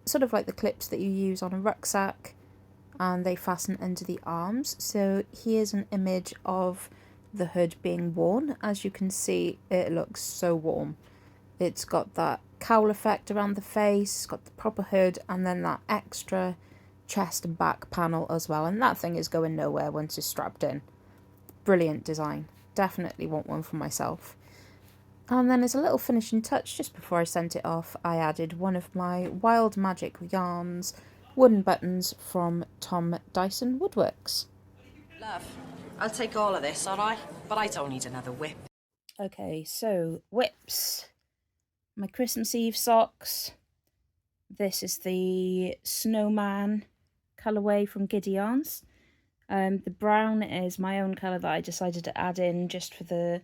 sort of like the clips that you use on a rucksack and they fasten under the arms. So here's an image of the hood being worn. As you can see, it looks so warm. It's got that cowl effect around the face, it's got the proper hood, and then that extra chest and back panel as well. And that thing is going nowhere once it's strapped in. Brilliant design. Definitely want one for myself. And then as a little finishing touch, just before I sent it off, I added one of my Wild Magic yarns wooden buttons from Tom Dyson Woodworks. Love, I'll take all of this, alright? But I don't need another whip. Okay, so whips. My Christmas Eve socks. This is the Snowman colourway from Giddy Yarns. The brown is my own colour that I decided to add in just for the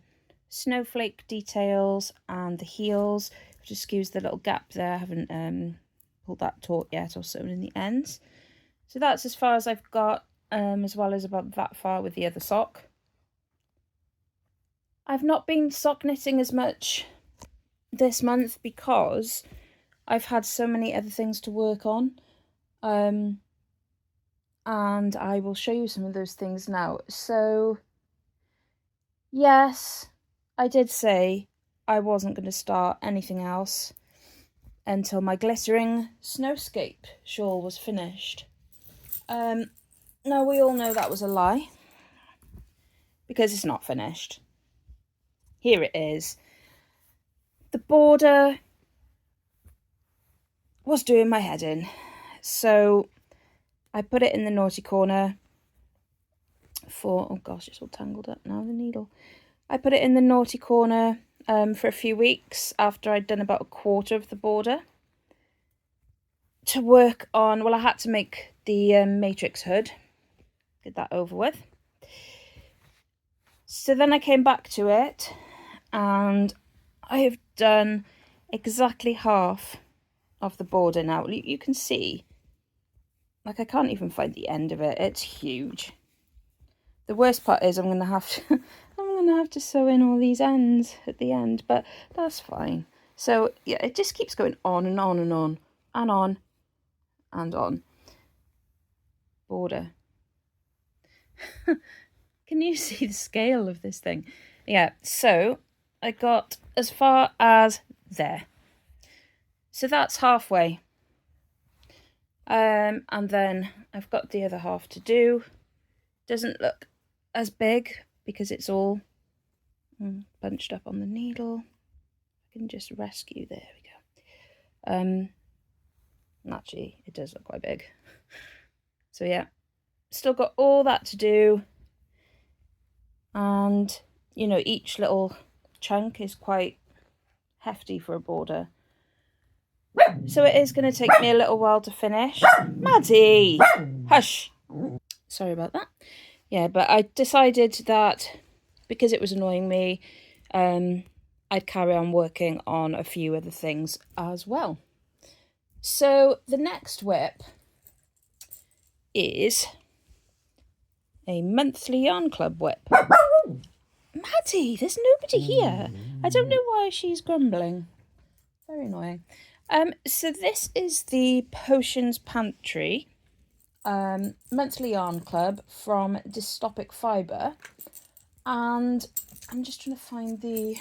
snowflake details and the heels. Just excuse the little gap there. I haven't pulled that taut yet or sewn in the ends. So that's as far as I've got, as well as about that far with the other sock. I've not been sock knitting as much this month because I've had so many other things to work on. And I will show you some of those things now. So yes, I did say I wasn't going to start anything else until my glittering Snowscape shawl was finished. Now we all know that was a lie because it's not finished. Here it is. The border was doing my head in, so I put it in the naughty corner for, oh gosh, it's all tangled up now, the needle. I put it in the naughty corner for a few weeks after I'd done about a quarter of the border to work on, well, I had to make the Matrixx hood, get that over with. So then I came back to it and I have done exactly half of the border now. You can see, like, I can't even find the end of it. It's huge. The worst part is I'm gonna have to sew in all these ends at the end, but that's fine. So yeah, it just keeps going on and on and on and on and on. Border. Can you see the scale of this thing? Yeah, so I got as far as there. So that's halfway. And then I've got the other half to do. Doesn't look as big because it's all bunched up on the needle. I can just rescue. There we go. Actually, it does look quite big. So yeah, still got all that to do. And, you know, each little chunk is quite hefty for a border. So it is going to take me a little while to finish. Maddie! Hush! Sorry about that. Yeah, but I decided that because it was annoying me, I'd carry on working on a few other things as well. So the next whip is a monthly yarn club whip. Maddie, there's nobody here. I don't know why she's grumbling. Very annoying. So this is the Potions Pantry monthly yarn club from Dystopic Fibre, and I'm just trying to find the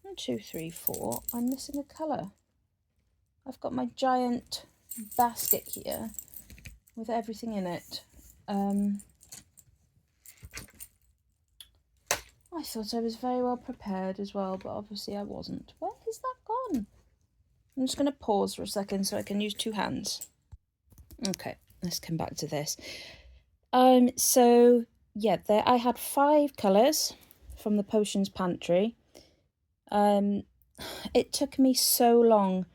1, 2, 3, 4. I'm missing a colour. I've got my giant basket here with everything in it. I thought I was very well prepared as well, but obviously I wasn't. Where is that gone? I'm just going to pause for a second so I can use 2 hands. Okay, let's come back to this. So yeah, I had 5 colours from the Potions Pantry. It took me so long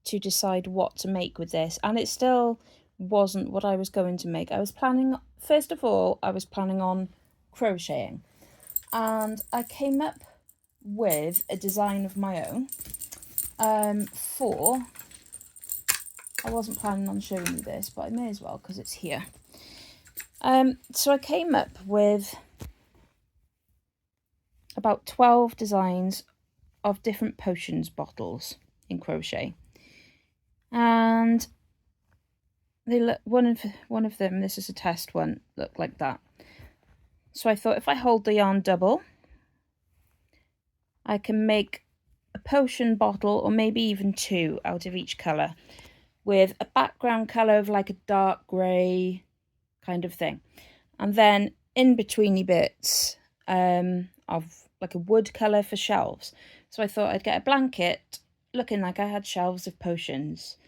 to decide what to make with this, and it still wasn't what I was going to make. First of all, I was planning on crocheting, and I came up with a design of my own I wasn't planning on showing you this, but I may as well because it's here. So I came up with about 12 designs of different potions bottles in crochet, and they look, one of them, this is a test one, looked like that. So I thought if I hold the yarn double, I can make a potion bottle, or maybe even 2 out of each colour, with a background colour of like a dark grey kind of thing, and then in betweeny bits of like a wood colour for shelves. So I thought I'd get a blanket looking like I had shelves of potions.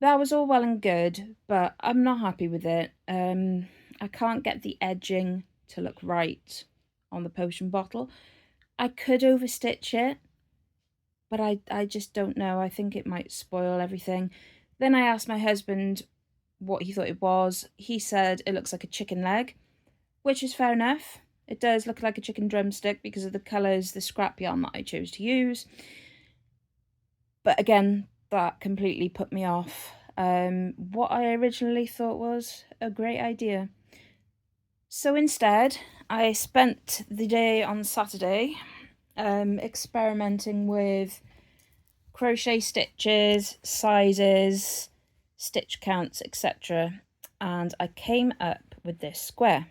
That was all well and good, but I'm not happy with it. I can't get the edging to look right on the potion bottle. I could overstitch it, but I just don't know. I think it might spoil everything. Then I asked my husband what he thought it was. He said it looks like a chicken leg, which is fair enough. It does look like a chicken drumstick because of the colours, the scrap yarn that I chose to use. But again, that completely put me off what I originally thought was a great idea. So instead, I spent the day on Saturday experimenting with crochet stitches, sizes, stitch counts, etc. And I came up with this square.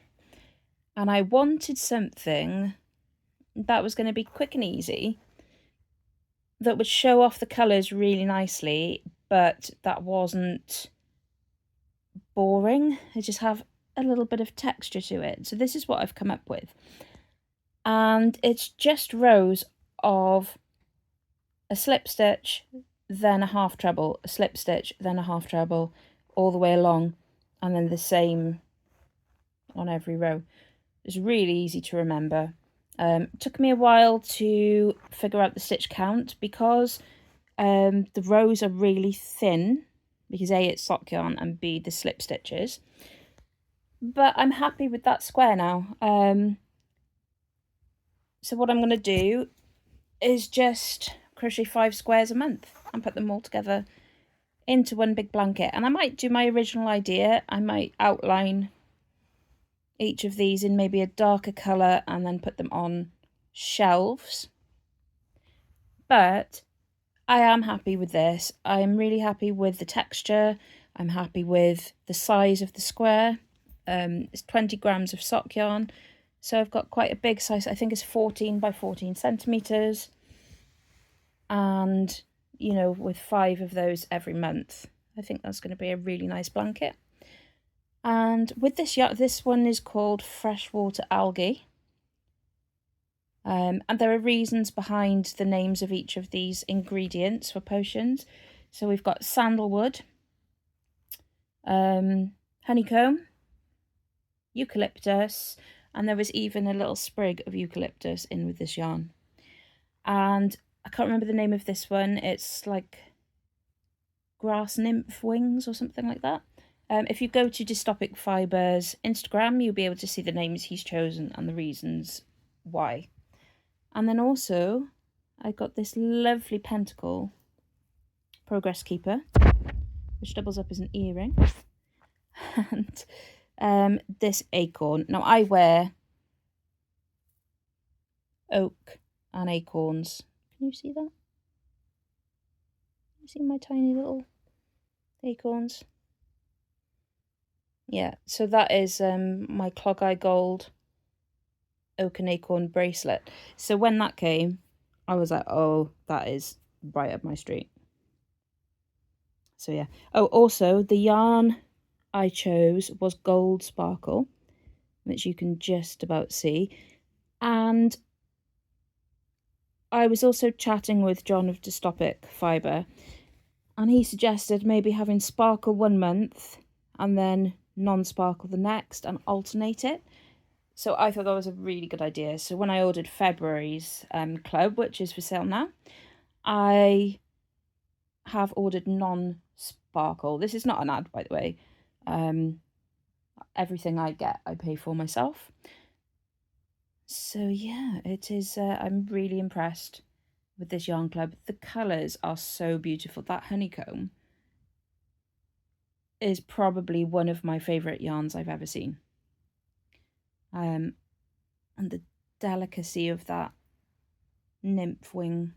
And I wanted something that was going to be quick and easy, that would show off the colours really nicely, but that wasn't boring. It just have a little bit of texture to it. So this is what I've come up with. And it's just rows of a slip stitch, then a half treble, a slip stitch, then a half treble, all the way along, and then the same on every row. It's really easy to remember. It took me a while to figure out the stitch count because the rows are really thin, because A, it's sock yarn, and B, the slip stitches. But I'm happy with that square now. So what I'm going to do is just crochet 5 squares a month and put them all together into one big blanket. And I might do my original idea. I might outline each of these in maybe a darker colour and then put them on shelves. But I am happy with this. I am really happy with the texture. I'm happy with the size of the square. It's 20 grams of sock yarn. So I've got quite a big size. I think it's 14 by 14 centimetres. And, you know, with 5 of those every month, I think that's going to be a really nice blanket. And with this one is called Freshwater Algae. And there are reasons behind the names of each of these ingredients for potions. So we've got sandalwood, honeycomb, eucalyptus, and there was even a little sprig of eucalyptus in with this yarn. And I can't remember the name of this one. It's like grass nymph wings or something like that. If you go to Dystopic Fibre's Instagram, you'll be able to see the names he's chosen and the reasons why. And then also, I got this lovely pentacle progress keeper, which doubles up as an earring. And this acorn. Now, I wear oak and acorns. Can you see that? You see my tiny little acorns? Yeah, so that is my Clog Eye Gold oak and acorn bracelet. So when that came, I was like, oh, that is right up my street. So yeah. Oh, also, the yarn I chose was Gold Sparkle, which you can just about see. And I was also chatting with John of Dystopic Fibre, and he suggested maybe having sparkle 1 month and then non-sparkle the next and alternate it. So I thought that was a really good idea. So when I ordered February's club, which is for sale now, I have ordered non-sparkle. This is not an ad, by the way. Everything I get, I pay for myself. So yeah, it is. I'm really impressed with this yarn club. The colours are so beautiful. That honeycomb is probably one of my favourite yarns I've ever seen. And the delicacy of that nymph wing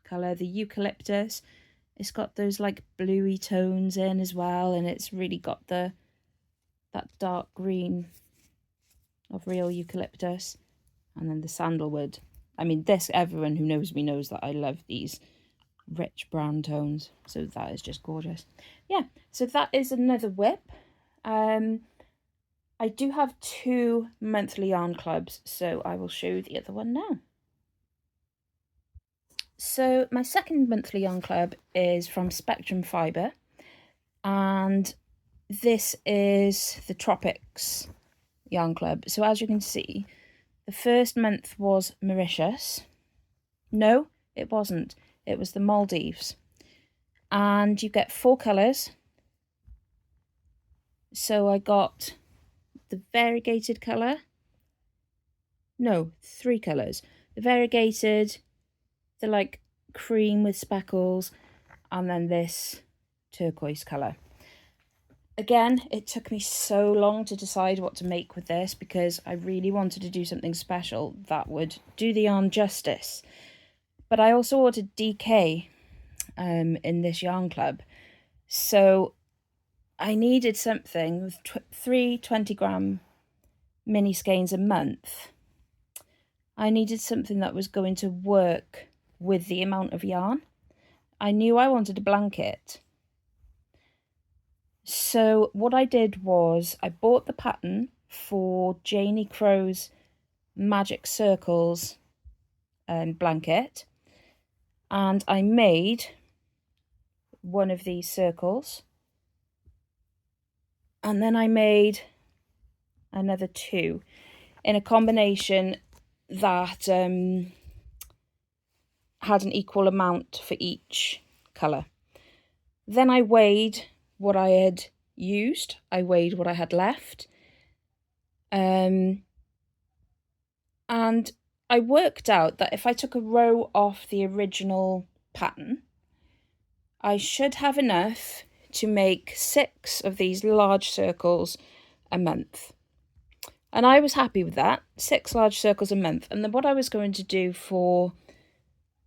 colour, the eucalyptus, it's got those like bluey tones in as well, and it's really got that dark green of real eucalyptus, and then the sandalwood. I mean, everyone who knows me knows that I love these rich brown tones, so that is just gorgeous. Yeah, so that is another whip. I do have 2 monthly yarn clubs, so I will show you the other one now. So my second monthly yarn club is from Spectrum Fibre, and this is the Tropics yarn club. So as you can see, the first month was Mauritius. No, it wasn't. It was the Maldives. And you get 4 colours. So I got the variegated colour. No, 3 colours. The variegated, the like cream with speckles, and then this turquoise colour. Again, it took me so long to decide what to make with this because I really wanted to do something special that would do the yarn justice. But I also ordered DK in this yarn club. So I needed something with 3 20-gram mini skeins a month. I needed something that was going to work with the amount of yarn. I knew I wanted a blanket. So what I did was I bought the pattern for Janie Crow's Magic Circles blanket, and I made one of these circles, and then I made another 2 in a combination that had an equal amount for each colour. Then I weighed what I had used, I weighed what I had left, and I worked out that if I took a row off the original pattern, I should have enough to make 6 of these large circles a month. And I was happy with that, 6 large circles a month. And then what I was going to do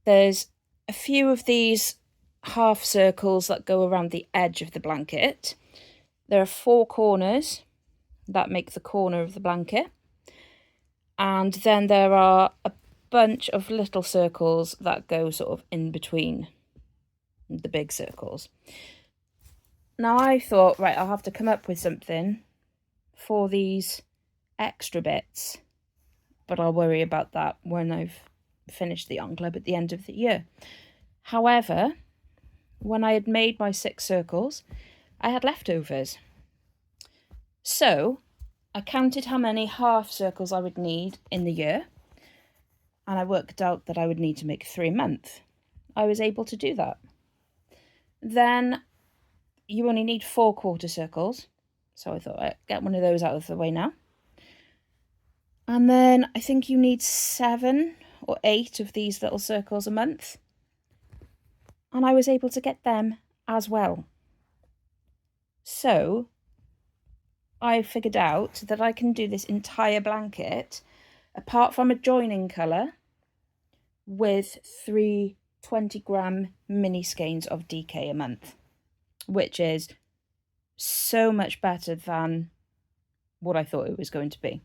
there's a few of these half circles that go around the edge of the blanket. There are 4 corners that make the corner of the blanket. And then there are a bunch of little circles that go sort of in between the big circles. Now I thought, right, I'll have to come up with something for these extra bits, but I'll worry about that when I've finished the yarn club at the end of the year. However, when I had made my 6 circles, I had leftovers. So I counted how many half circles I would need in the year, and I worked out that I would need to make 3 a month. I was able to do that. Then you only need 4 quarter circles, so I thought I'd get one of those out of the way now. And then I think you need 7 or 8 of these little circles a month, and I was able to get them as well. So I figured out that I can do this entire blanket, apart from a joining colour, with 3 20-gram mini skeins of DK a month, which is so much better than what I thought it was going to be.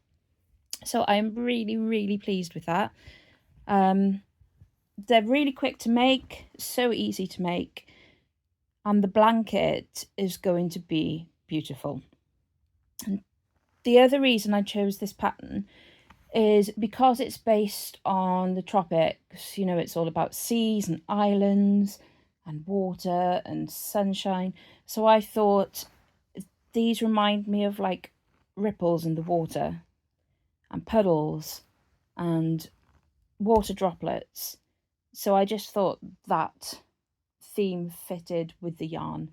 So I'm really, really pleased with that. They're really quick to make, so easy to make, and the blanket is going to be beautiful. And the other reason I chose this pattern is because it's based on the tropics. You know, it's all about seas and islands and water and sunshine. So I thought these remind me of like ripples in the water and puddles and water droplets. So I just thought that theme fitted with the yarn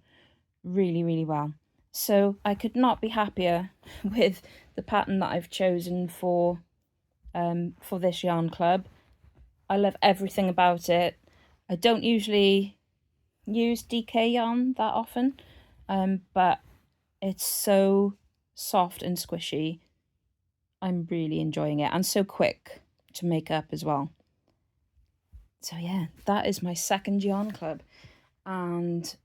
really, really well. So I could not be happier with the pattern that I've chosen for this yarn club. I love everything about it. I don't usually use DK yarn that often, but it's so soft and squishy. I'm really enjoying it, and so quick to make up as well. So yeah, that is my second yarn club, and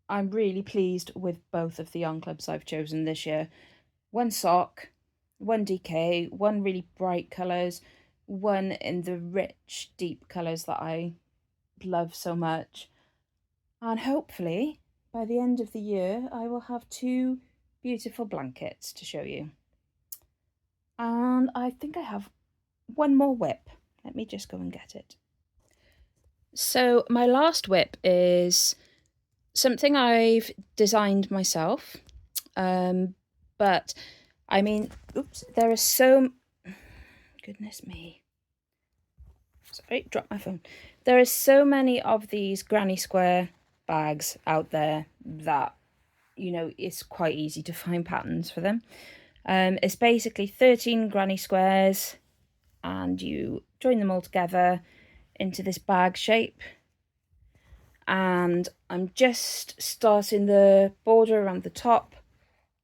I'm really pleased with both of the yarn clubs I've chosen this year. 1 sock, 1 DK, 1 really bright colours, 1 in the rich, deep colours that I love so much. And hopefully, by the end of the year, I will have 2 beautiful blankets to show you. And I think I have 1 more whip. Let me just go and get it. So my last whip is something I've designed myself. But I mean, there are so... Goodness me. Sorry, dropped my phone. There are so many of these granny square bags out there that, you know, it's quite easy to find patterns for them. It's basically 13 granny squares, and you join them all together into this bag shape. And I'm just starting the border around the top,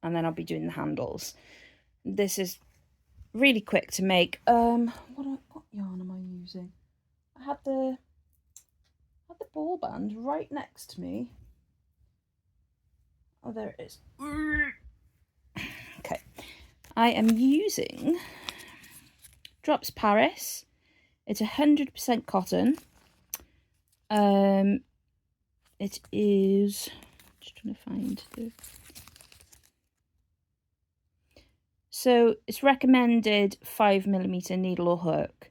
and then I'll be doing the handles. This is really quick to make. What yarn am I using? I had the ball band right next to me. Oh, there it is. Okay, I am using Drops Paris. It's 100% cotton. It is, just trying to find the... So it's recommended 5mm needle or hook.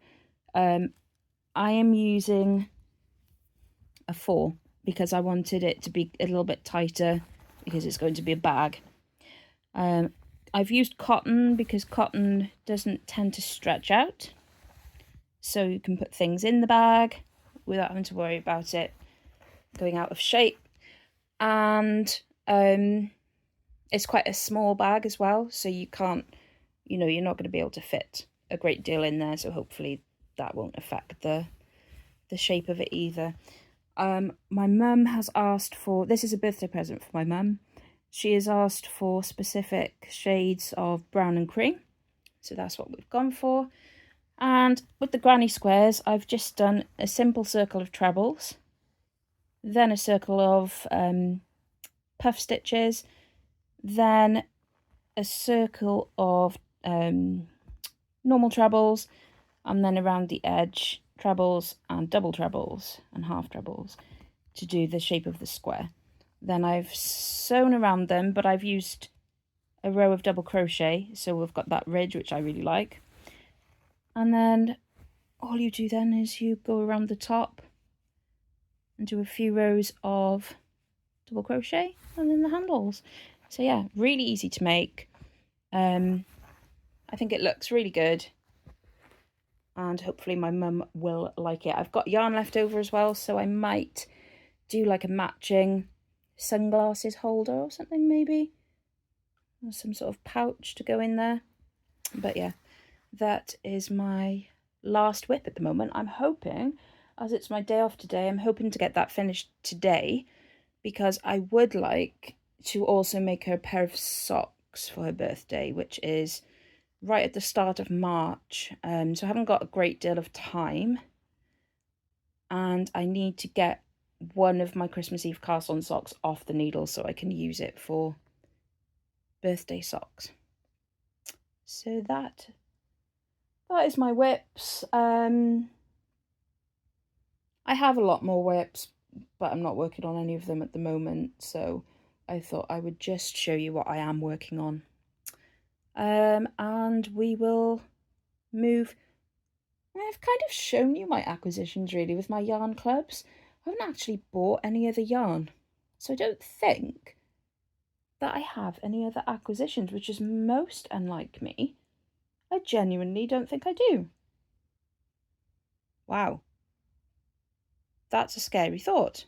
I am using a 4 because I wanted it to be a little bit tighter because it's going to be a bag. I've used cotton because cotton doesn't tend to stretch out, so you can put things in the bag without having to worry about it going out of shape. And it's quite a small bag as well, so you can't, you know, you're not going to be able to fit a great deal in there, so hopefully that won't affect the shape of it either. My mum has asked for, this is a birthday present for my mum. She has asked for specific shades of brown and cream, so that's what we've gone for. And with the granny squares, I've just done a simple circle of trebles, then a circle of puff stitches, then a circle of normal trebles, and then around the edge trebles and double trebles and half trebles to do the shape of the square. Then I've sewn around them, but I've used a row of double crochet, so we've got that ridge, which I really like. And then all you do then is you go around the top and do a few rows of double crochet and then the handles. So yeah, really easy to make. I think it looks really good, and hopefully my mum will like it. I've got yarn left over as well, so I might do like a matching sunglasses holder or something, maybe, or some sort of pouch to go in there. But yeah, that is my last WIP at the moment. I'm hoping, as it's my day off today, I'm hoping to get that finished today, because I would like to also make her a pair of socks for her birthday, which is right at the start of March. So I haven't got a great deal of time, and I need to get one of my Christmas Eve cast on socks off the needle so I can use it for birthday socks. So that is my WIPs. I have a lot more WIPs, but I'm not working on any of them at the moment, so I thought I would just show you what I am working on. And we will move. I've kind of shown you my acquisitions really with my yarn clubs. I haven't actually bought any other yarn, so I don't think that I have any other acquisitions, which is most unlike me. I genuinely don't think I do. Wow. That's a scary thought.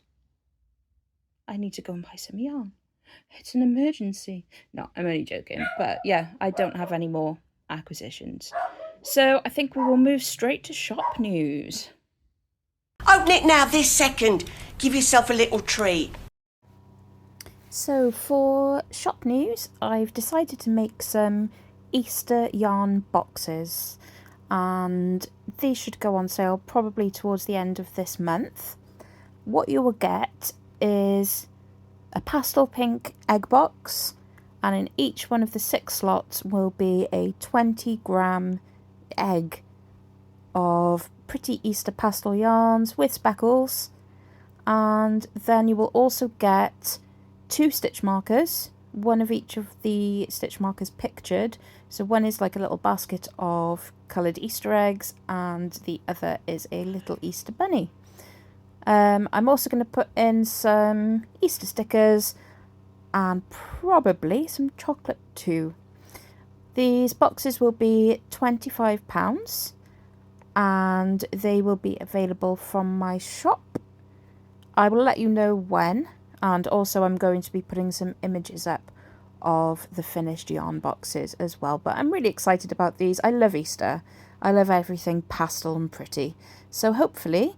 I need to go and buy some yarn. It's an emergency. No, I'm only joking. But yeah, I don't have any more acquisitions. So I think we will move straight to shop news. Open it now, this second. Give yourself a little treat. So for shop news, I've decided to make some Easter yarn boxes, and these should go on sale probably towards the end of this month. What you will get is a pastel pink egg box, and in each one of the 6 slots will be a 20-gram egg of pretty Easter pastel yarns with speckles. And then you will also get 2 stitch markers, one of each of the stitch markers pictured. So one is like a little basket of coloured Easter eggs, and the other is a little Easter bunny. I'm also going to put in some Easter stickers and probably some chocolate too. These boxes will be £25 and they will be available from my shop. I will let you know when, and also I'm going to be putting some images up of the finished yarn boxes as well. But I'm really excited about these. I love Easter. I love everything pastel and pretty. So hopefully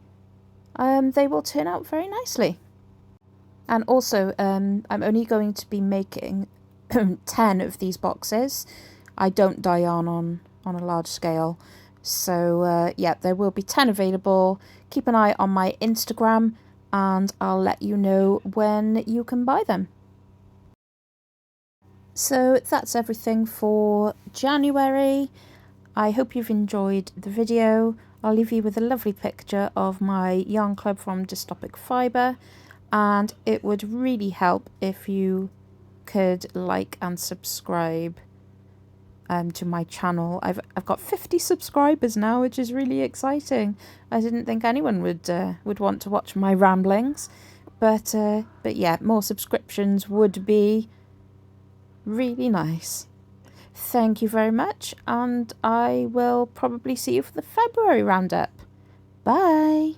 they will turn out very nicely. And also I'm only going to be making 10 of these boxes. I don't dye yarn on a large scale. So yeah, there will be 10 available. Keep an eye on my Instagram and I'll let you know when you can buy them. So that's everything for January. I hope you've enjoyed the video. I'll leave you with a lovely picture of my yarn club from Dystopic Fibre, and it would really help if you could like and subscribe to my channel. I've got 50 subscribers now, which is really exciting. I didn't think anyone would want to watch my ramblings, but yeah, more subscriptions would be really nice. Thank you very much, and I will probably see you for the February roundup. Bye.